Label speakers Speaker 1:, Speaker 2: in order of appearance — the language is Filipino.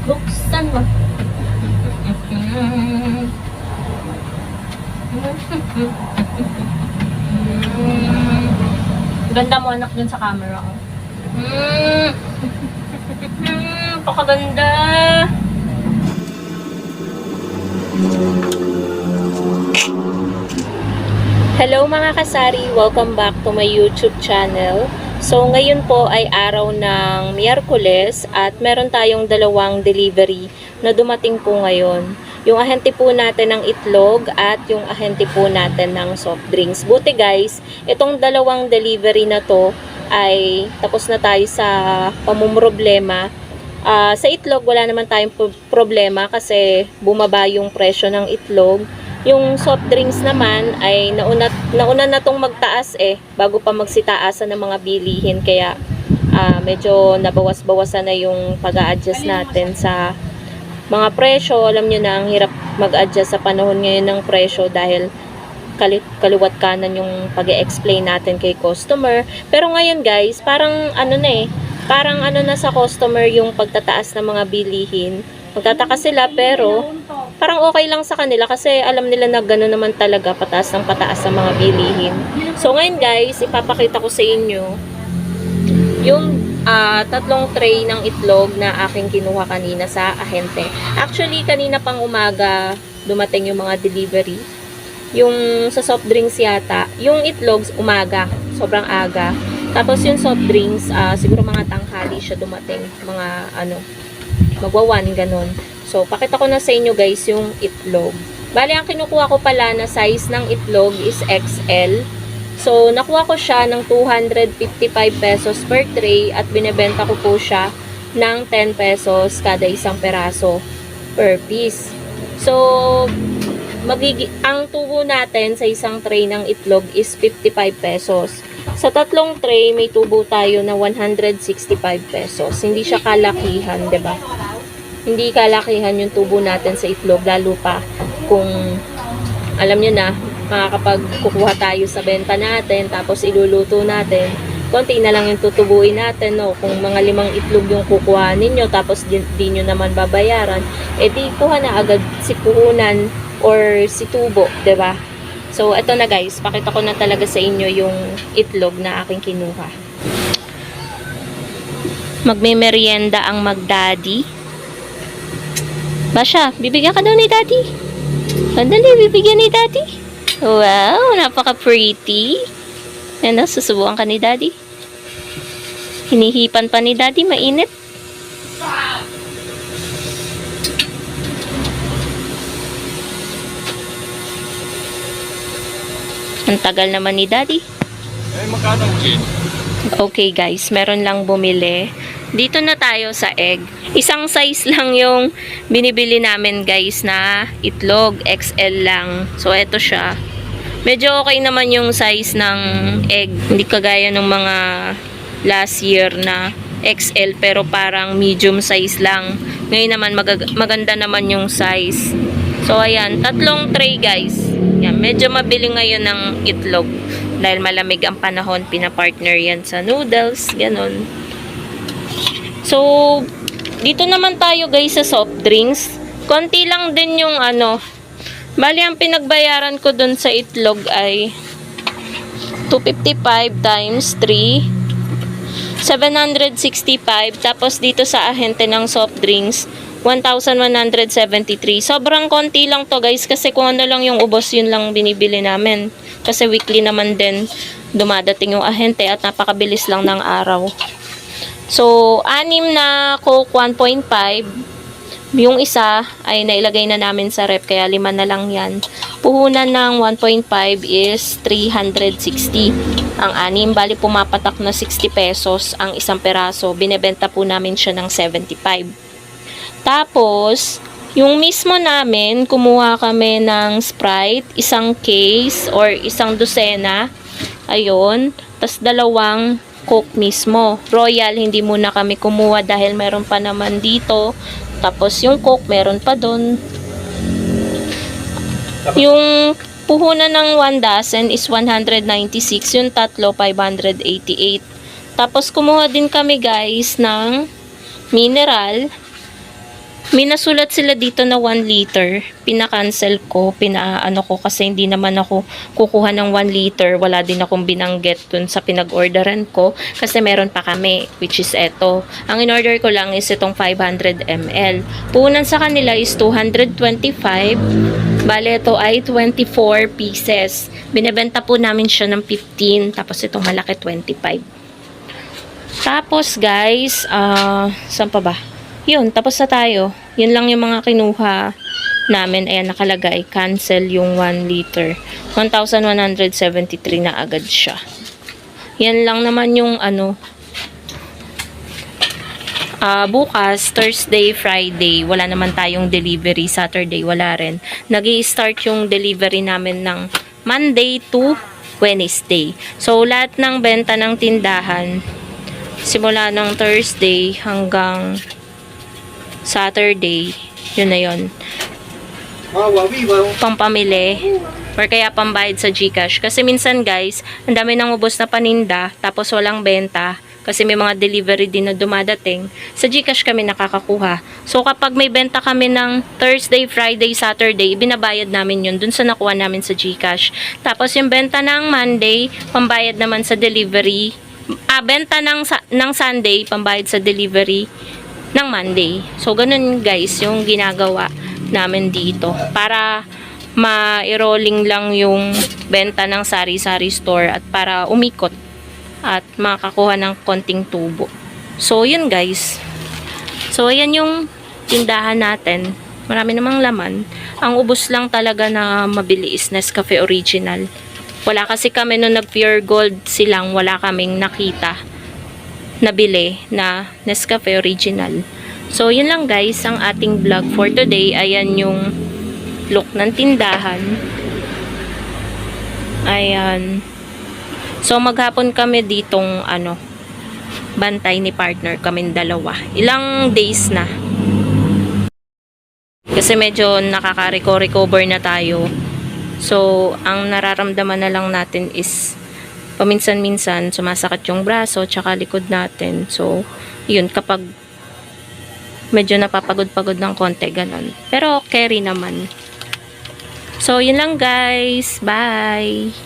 Speaker 1: Buksan mo. Ganda mo anak dun sa camera ko. Pakaganda. Hello mga kasari, welcome back to my YouTube channel. So ngayon po ay araw ng Miyerkules at meron tayong dalawang delivery na dumating po ngayon. Yung ahente po natin ng itlog at yung ahente po natin ng soft drinks. Buti guys, itong dalawang delivery na to ay tapos na tayo sa pamumroblema. Sa itlog wala naman tayong problema kasi bumaba yung presyo ng itlog. Yung soft drinks naman ay nauna na tong magtaas bago pa magsitaasan ng mga bilihin, kaya medyo nabawas-bawasan na yung pag-a-adjust natin sa mga presyo. Alam nyo na ang hirap mag-adjust sa panahon ngayon ng presyo dahil kaliwat kanan yung pag-e-explain natin kay customer. Pero ngayon guys, parang parang na sa customer yung pagtataas ng mga bilihin. Magtataka sila pero parang okay lang sa kanila kasi alam nila na gano'n naman talaga, pataas ng pataas sa mga bilihin. So ngayon guys, ipapakita ko sa inyo yung tatlong tray ng itlog na aking kinuha kanina sa ahente. Actually, kanina pang umaga dumating yung mga delivery. Yung sa soft drinks yata, yung itlog umaga, sobrang aga. Tapos yung soft drinks, siguro mga tanghali siya dumating, mga magwawan, ganun. So, pakita ko na sa inyo guys yung itlog. Bali, ang kinukuha ko pala na size ng itlog is XL. So, nakuha ko siya ng 255 pesos per tray at binebenta ko po siya ng 10 pesos kada isang peraso per piece. So, ang tubo natin sa isang tray ng itlog is 55 pesos. Sa tatlong tray, may tubo tayo na 165 pesos. Hindi siya kalakihan, 'di ba? Hindi kalakihan yung tubo natin sa itlog, lalo pa kung alam nyo na, makakapagkukuha tayo sa benta natin, tapos iluluto natin, konti na lang yung tutubuin natin, no? Kung mga 5 itlog yung kukuha ninyo, tapos di nyo naman babayaran, di kuha na agad si puhunan or si tubo, 'di ba? So, eto na guys, pakita ko na talaga sa inyo yung itlog na aking kinuha. Magme-merienda ang magdaddy. Basha, bibigyan ka daw ni daddy. Sandali, bibigyan ni daddy. Wow, napaka-pretty. Ano, susubukan ka ni daddy. Hinihipan pa ni daddy, mainit. Ang tagal naman ni daddy.
Speaker 2: Magkano gin?
Speaker 1: Okay guys, meron lang bumili. Dito na tayo sa egg. Isang size lang yung binibili namin guys na itlog. XL lang. So, eto siya. Medyo okay naman yung size ng egg. Hindi kagaya ng mga last year na XL pero parang medium size lang. Ngayon naman maganda naman yung size. So, ayan. Tatlong tray guys. Yan. Medyo mabili ngayon ng itlog. Dahil malamig ang panahon, pinapartner yan sa noodles. Ganon. So, dito naman tayo guys sa soft drinks. Konti lang din yung bali ang pinagbayaran ko dun sa itlog ay 255 times 3, 765. Tapos dito sa ahente ng soft drinks, 1,173. Sobrang konti lang to guys kasi kung ano lang yung ubos, yun lang binibili namin. Kasi weekly naman din dumadating yung ahente at napakabilis lang ng araw. So, 6 na Coke 1.5. Yung isa ay nailagay na namin sa ref, kaya 5 na lang yan. Puhunan ng 1.5 is 360. ang anim. Bali pumapatak na 60 pesos ang isang peraso. Binebenta po namin siya ng 75. Tapos, yung mismo namin, kumuha kami ng Sprite, isang case or isang dosena. Ayun. Tapos dalawang Coke mismo. Royal, hindi muna kami kumuha dahil meron pa naman dito. Tapos yung Coke, meron pa doon. Yung puhunan ng 1 dozen is 196. Yung tatlo, 588. Tapos kumuha din kami guys ng mineral. May nasulat sila dito na 1 liter. Pinakancel ko. Pinaano ko kasi hindi naman ako kukuha ng 1 liter. Wala din akong binanggit dun sa pinag-orderan ko. Kasi meron pa kami. Which is eto. Ang in-order ko lang is itong 500 ml. Puhunan sa kanila is 225. Bale, ito ay 24 pieces. Binebenta po namin siya ng 15. Tapos itong malaki 25. Tapos guys, saan pa ba? Yun, tapos na tayo. Yun lang yung mga kinuha namin. Ayan, nakalagay. Cancel yung 1 liter. 1,173 na agad siya. Yan lang naman yung bukas, Thursday, Friday, wala naman tayong delivery. Saturday, wala rin. Nag-i-start yung delivery namin ng Monday to Wednesday. So, lahat ng benta ng tindahan, simula ng Thursday hanggang Saturday, yun na yun. Pampamili or kaya pambayad sa GCash. Kasi minsan guys, ang dami nang ubos na paninda tapos walang benta kasi may mga delivery din na dumadating. Sa GCash kami nakakakuha. So kapag may benta kami ng Thursday, Friday, Saturday, binabayad namin yun dun sa nakuha namin sa GCash. Tapos yung benta ng Monday, pambayad naman sa delivery. Benta ng Sunday, pambayad sa delivery ng Monday. So, ganun guys, yung ginagawa namin dito. Para ma-rolling lang yung benta ng sari-sari store at para umikot at makakuha ng konting tubo. So, yun guys. So, ayan yung tindahan natin. Marami namang laman. Ang ubos lang talaga na mabili is Nescafe Original. Wala kasi kami nung nag-pure gold silang, wala kaming nakita nabili na Nescafe Original. So, yun lang guys ang ating vlog for today. Ayan yung look ng tindahan. Ayan. So, maghapon kami ditong bantay ni partner kaming dalawa. Ilang days na. Kasi medyo nakaka-recover na tayo. So, ang nararamdaman na lang natin is paminsan-minsan sumasakit yung braso tsaka likod natin. So, yun, kapag medyo napapagod-pagod ng konti, ganun. Pero carry naman. So, yun lang guys. Bye!